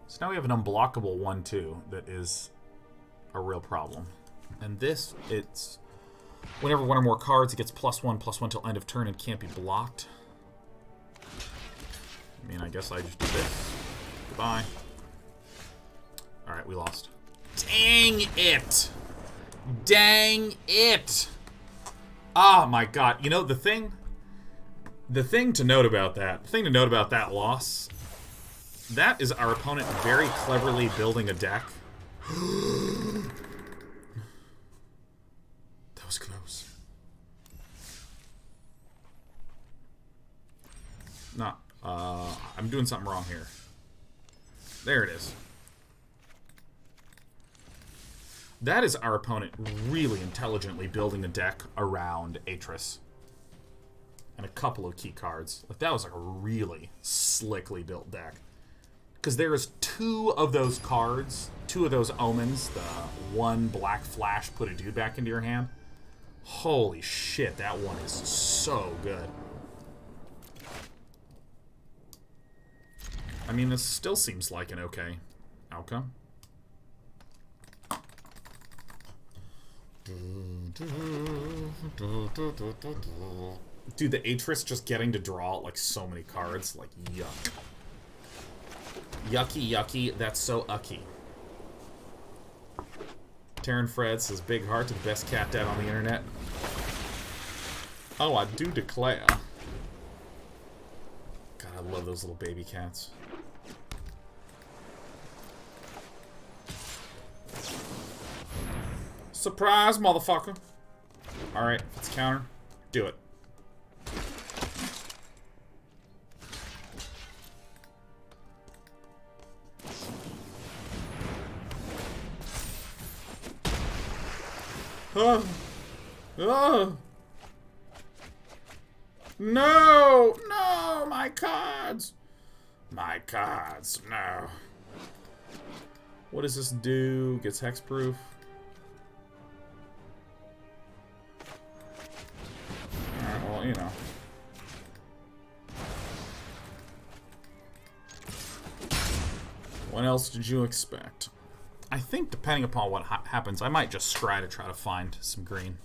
So now we have an unblockable 1/2 that is a real problem. And this, it's... Whenever one or more cards, it gets +1/+1 till end of turn and can't be blocked. I mean, I guess I just do this. Goodbye. Alright, we lost. Dang it! Dang it! Oh my god. You know, the thing to note about that loss, that is our opponent very cleverly building a deck. That was close. Not, I'm doing something wrong here. There it is. That is our opponent really intelligently building a deck around Atris. And a couple of key cards. Like, that was like a really slickly built deck. Because there's 2 of those cards, 2 of those omens, the 1 black flash, put a dude back into your hand. Holy shit, that one is so good. I mean, this still seems like an okay outcome. Dude, the Atris just getting to draw like so many cards, like yuck. Yucky, yucky, that's so ucky. Taryn Fred says, big heart to the best cat dad on the internet. Oh, I do declare. God, I love those little baby cats. Surprise, motherfucker. Alright, if it's counter, do it. Oh. Oh. No! No! My cards! My cards, no. What does this do? Gets hexproof. Alright, well, you know. What else did you expect? I think, depending upon what happens, I might just scry to try to find some green.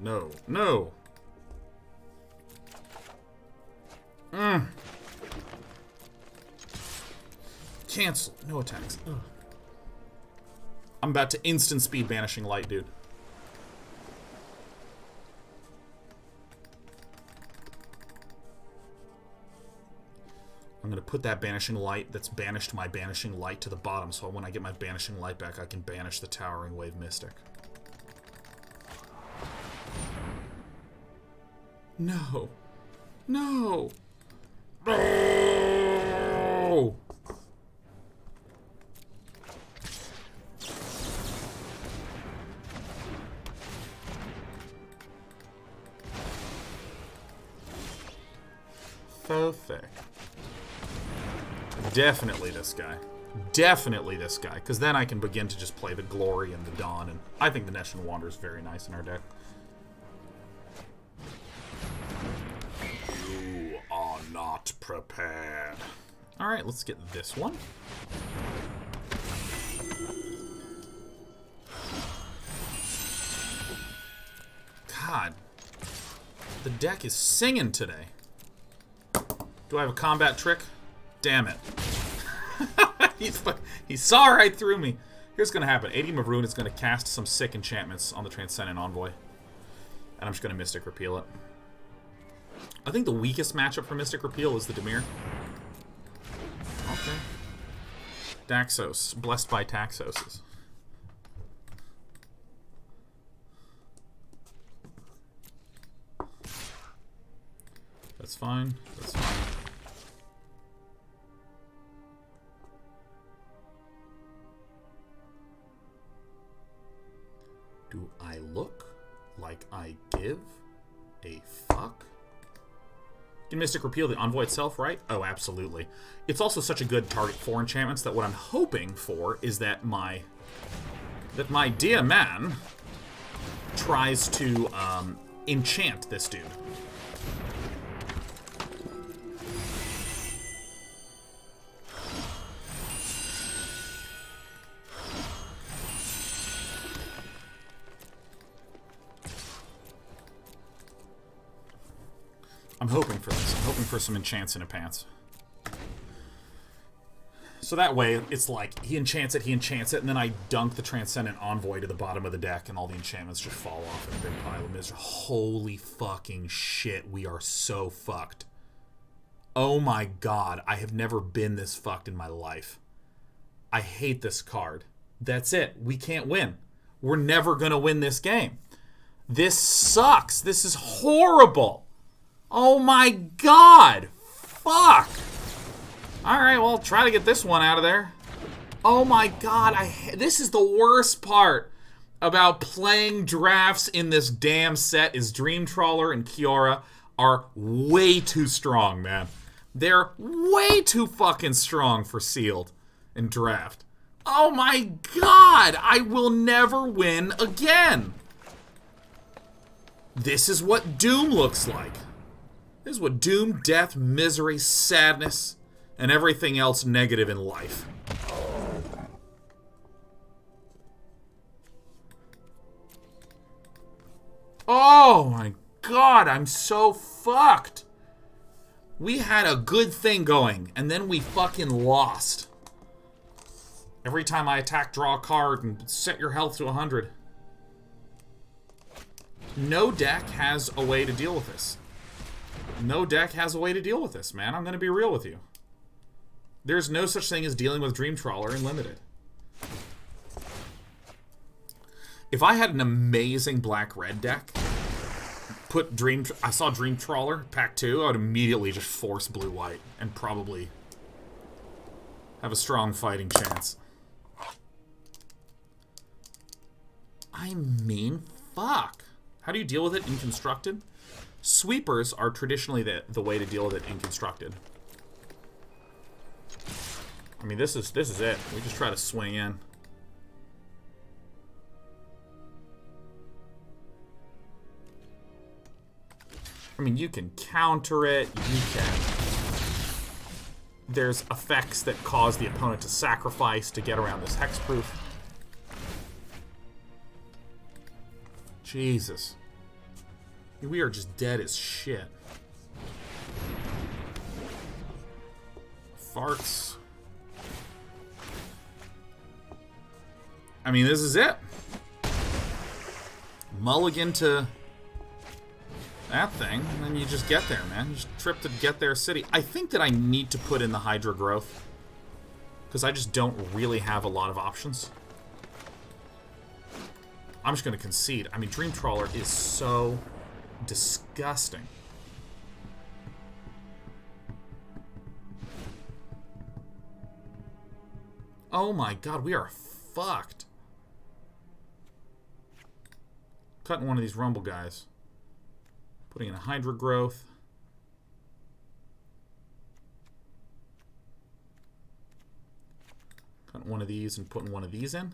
No, no. Cancel. No attacks. Ugh. I'm about to instant speed Banishing Light, dude. I'm going to put that Banishing Light that's banished my Banishing Light to the bottom, so when I get my Banishing Light back, I can banish the Towering Wave Mystic. No. No. No. So thick. Definitely this guy. Definitely this guy. Because then I can begin to just play the Glory and the Dawn. And I think the Neshin Wander is very nice in our deck. You are not prepared. Alright, let's get this one. God. The deck is singing today. Do I have a combat trick? Damn it. He saw right through me. Here's going to happen. Adium of Ruin is going to cast some sick enchantments on the Transcendent Envoy. And I'm just going to Mystic Repeal it. I think the weakest matchup for Mystic Repeal is the Dimir. Okay. Daxos. Blessed by Taxoses. That's fine. That's fine. Do I look like I give a fuck? Can Mystic Repeal the Envoy itself, right? Oh, absolutely. It's also such a good target for enchantments that what I'm hoping for is that my dear man tries to enchant this dude. I'm hoping for this. I'm hoping for some enchants in a pants. So that way, it's like, he enchants it, and then I dunk the Transcendent Envoy to the bottom of the deck, and all the enchantments just fall off in a big pile of misery. Holy fucking shit, we are so fucked. Oh my god, I have never been this fucked in my life. I hate this card. That's it. We can't win. We're never going to win this game. This sucks. This is horrible. Oh my god. Fuck. Alright, well, try to get this one out of there. Oh my god. This is the worst part about playing drafts in this damn set is Dream Trawler and Kiora are way too strong, man. They're way too fucking strong for sealed and draft. Oh my god! I will never win again! This is what Doom looks like. This is what doom, death, misery, sadness, and everything else negative in life. Oh my god, I'm so fucked. We had a good thing going, and then we fucking lost. Every time I attack, draw a card and set your health to 100. No deck has a way to deal with this. No deck has a way to deal with this, man. I'm going to be real with you. There's no such thing as dealing with Dream Trawler in Limited. If I had an amazing black-red deck, I saw Dream Trawler, pack 2, I would immediately just force blue-white and probably have a strong fighting chance. I mean, fuck. How do you deal with it in Constructed? Sweepers are traditionally the way to deal with it in Constructed. I mean, this is it. We just try to swing in. I mean, you can counter it. You can... There's effects that cause the opponent to sacrifice to get around this hexproof. Jesus. We are just dead as shit. Farts. I mean, this is it. Mulligan to that thing, and then you just get there, man. You just trip to get there city. I think that I need to put in the Hydra Growth, because I just don't really have a lot of options. I'm just going to concede. I mean, Dream Trawler is so disgusting. Oh my god, we are fucked. Cutting one of these Rumble guys. Putting in a Hydra Growth. Cutting one of these and putting one of these in.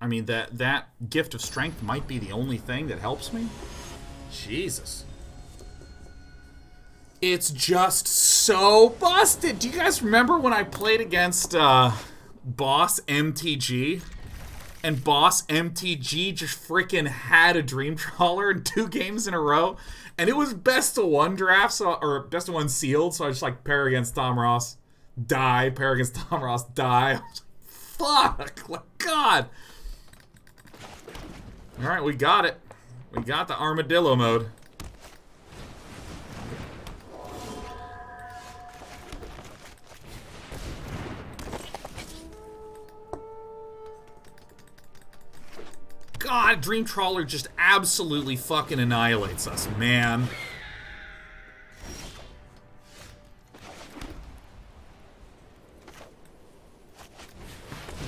I mean, that Gift of Strength might be the only thing that helps me. Jesus. It's just so busted. Do you guys remember when I played against Boss MTG? And Boss MTG just freaking had a Dream Trawler in 2 games in a row. And it was best of 1 draft, or best of 1 sealed. So I just like pair against Tom Ross, die, pair against Tom Ross, die. I was like, fuck, like, God. Alright, we got it. We got the armadillo mode. God, Dream Trawler just absolutely fucking annihilates us, man.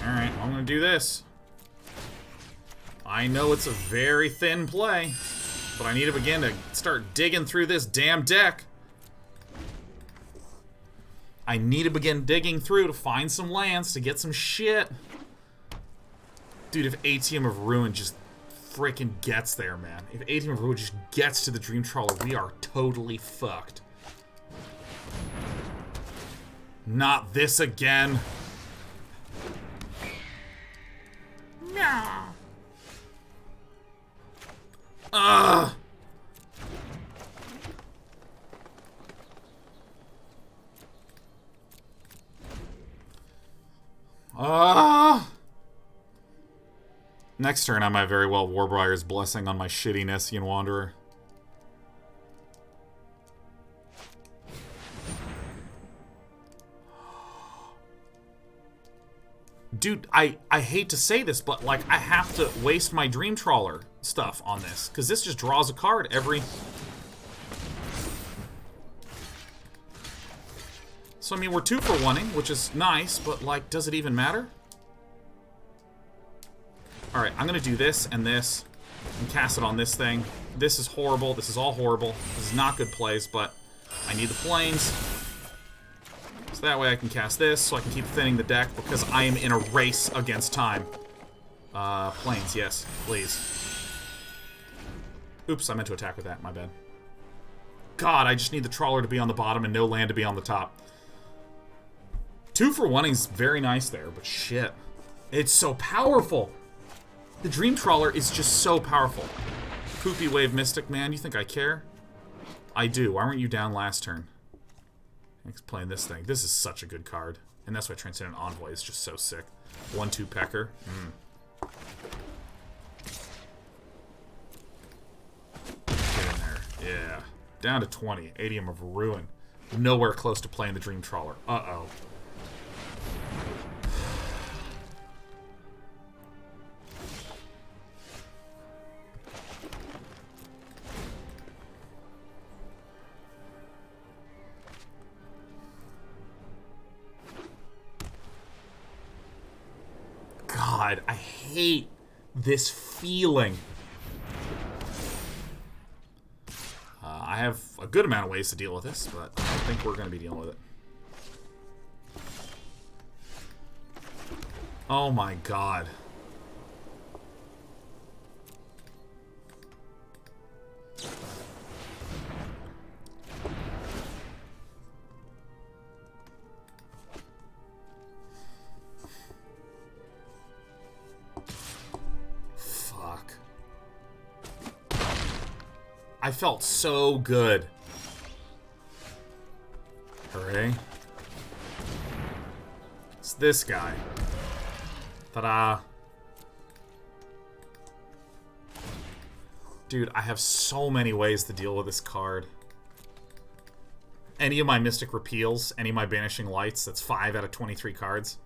Alright, I'm gonna do this. I know it's a very thin play, but I need to begin to start digging through this damn deck. I need to begin digging through to find some lands, to get some shit. Dude, if ATM of Ruin just freaking gets there, man. If ATM of Ruin just gets to the Dream Trawler, we are totally fucked. Not this again. Nah. Ugh. Next turn, I might very well Warbrier's Blessing on my shitty Nessian Wanderer. Dude, I hate to say this, but, like, I have to waste my Dream Trawler stuff on this. Because this just draws a card every... So, I mean, we're 2 for 1-ing, which is nice, but, like, does it even matter? Alright, I'm gonna do this and this, and cast it on this thing. This is horrible. This is all horrible. This is not good plays, but I need the planes. So that way I can cast this, so I can keep thinning the deck, because I am in a race against time. Planes, yes, please. Oops, I meant to attack with that, my bad. God, I just need the Trawler to be on the bottom and no land to be on the top. 2 for 1 is very nice there, but shit. It's so powerful! The Dream Trawler is just so powerful. Poopy Wave Mystic, man, you think I care? I do. Why weren't you down last turn? Thanks playing this thing. This is such a good card. And that's why Transcendent Envoy is just so sick. 1-2 Pecker. Get in there. Yeah. Down to 20. Adium of Ruin. Nowhere close to playing the Dream Trawler. Uh-oh. God, I hate this feeling. I have a good amount of ways to deal with this, but I don't think we're going to be dealing with it. Oh my god. I felt so good. Hooray. It's this guy. Ta-da. Dude, I have so many ways to deal with this card. Any of my Mystic Repeals, any of my Banishing Lights, that's 5 out of 23 cards.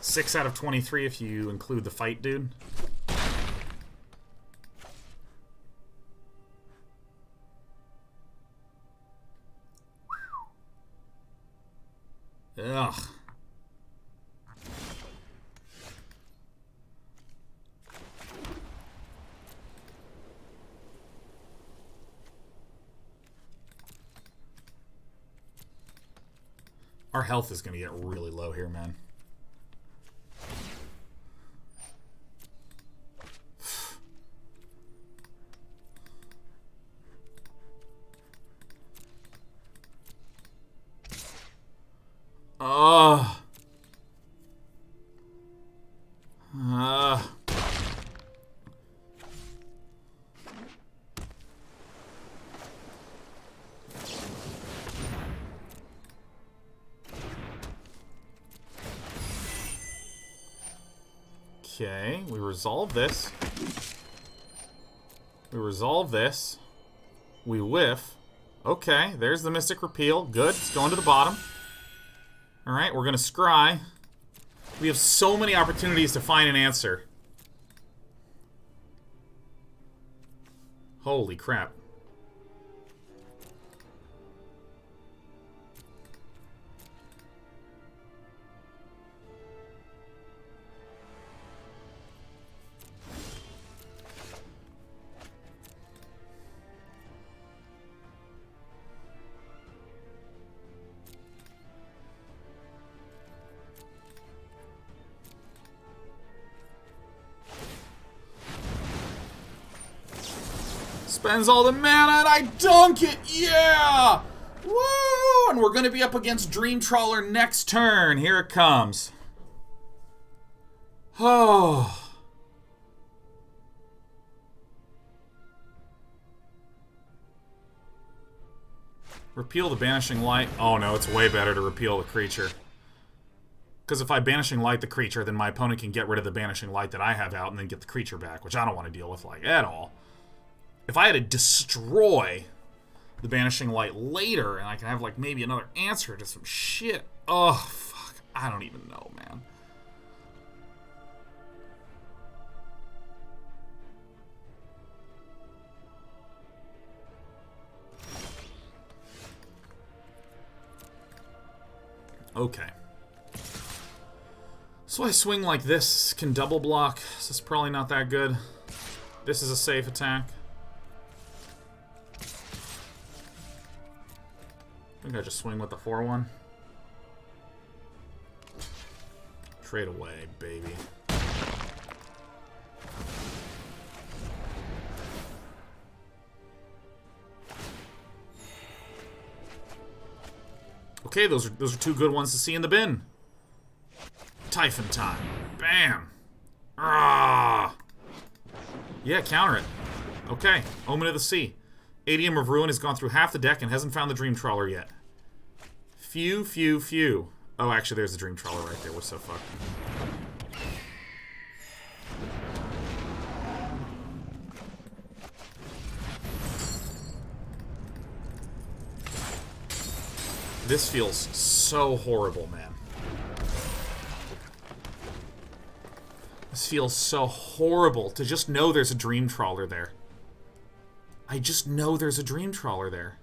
6 out of 23 if you include the fight dude. Ugh. Our health is going to get really low here, man. Okay, we resolve this. We resolve this. We whiff. Okay, there's the Mystic Repeal. Good, it's going to the bottom. Alright, we're going to scry. We have so many opportunities to find an answer. Holy crap. Spends all the mana and I dunk it! Yeah! Woo! And we're going to be up against Dream Trawler next turn. Here it comes. Oh. Repeal the Banishing Light. Oh no, it's way better to repeal the creature. Because if I Banishing Light the creature, then my opponent can get rid of the Banishing Light that I have out and then get the creature back, which I don't want to deal with, like, at all. If I had to destroy the Banishing Light later, and I can have, like, maybe another answer to some shit. Oh, fuck. I don't even know, man. Okay. So I swing like this, can double block. This is probably not that good. This is a safe attack. I think I just swing with the 4-1. Trade away, baby. Okay, those are two good ones to see in the bin. Typhon time. Bam. Ah. Yeah, counter it. Okay, Omen of the Sea. Adium of Ruin has gone through half the deck and hasn't found the Dream Trawler yet. Phew, phew, phew. Oh, actually, there's the Dream Trawler right there. We're so fucked. This feels so horrible, man. This feels so horrible to just know there's a Dream Trawler there. I just know there's a Dream Trawler there.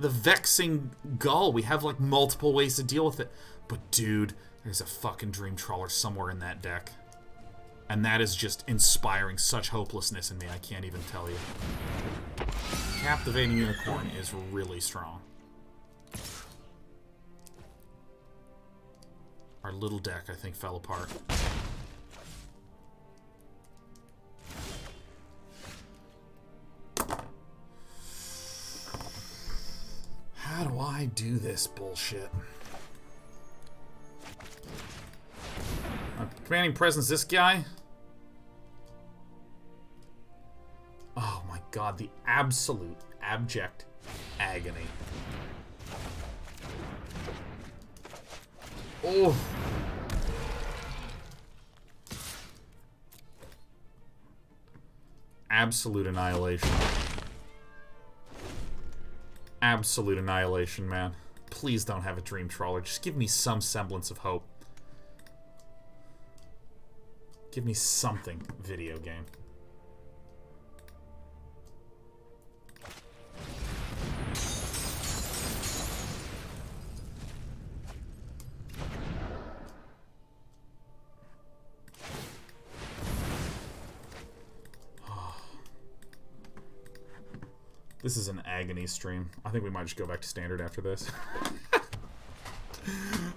The Vexing Gull, we have like multiple ways to deal with it. But dude, there's a fucking Dream Trawler somewhere in that deck. And that is just inspiring such hopelessness in me, I can't even tell you. Captivating Unicorn is really strong. Our little deck, I think, fell apart. How do I do this bullshit? Commanding Presence, this guy? Oh my god, the absolute, abject agony. Oh. Absolute annihilation. Absolute annihilation, man. Please don't have a Dream Trawler. Just give me some semblance of hope. Give me something, video game. This is an agony stream. I think we might just go back to standard after this.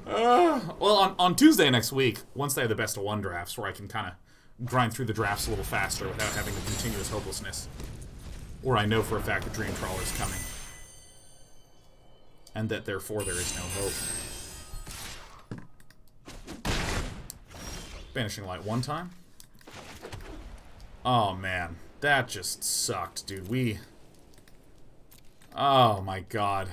Well, on Tuesday next week, once they have the best of one drafts, where I can kind of grind through the drafts a little faster without having the continuous hopelessness, where I know for a fact the Dream Trawler is coming, and that therefore there is no hope. Banishing Light one time. Oh man, that just sucked, dude. Oh my god.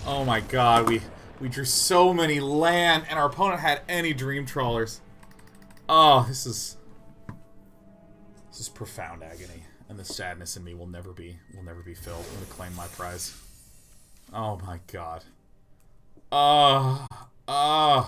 Oh my god, we drew so many land, and our opponent had any Dream Trawlers. Oh, this is profound agony, and the sadness in me will never be filled. I'm gonna claim my prize. Oh my god.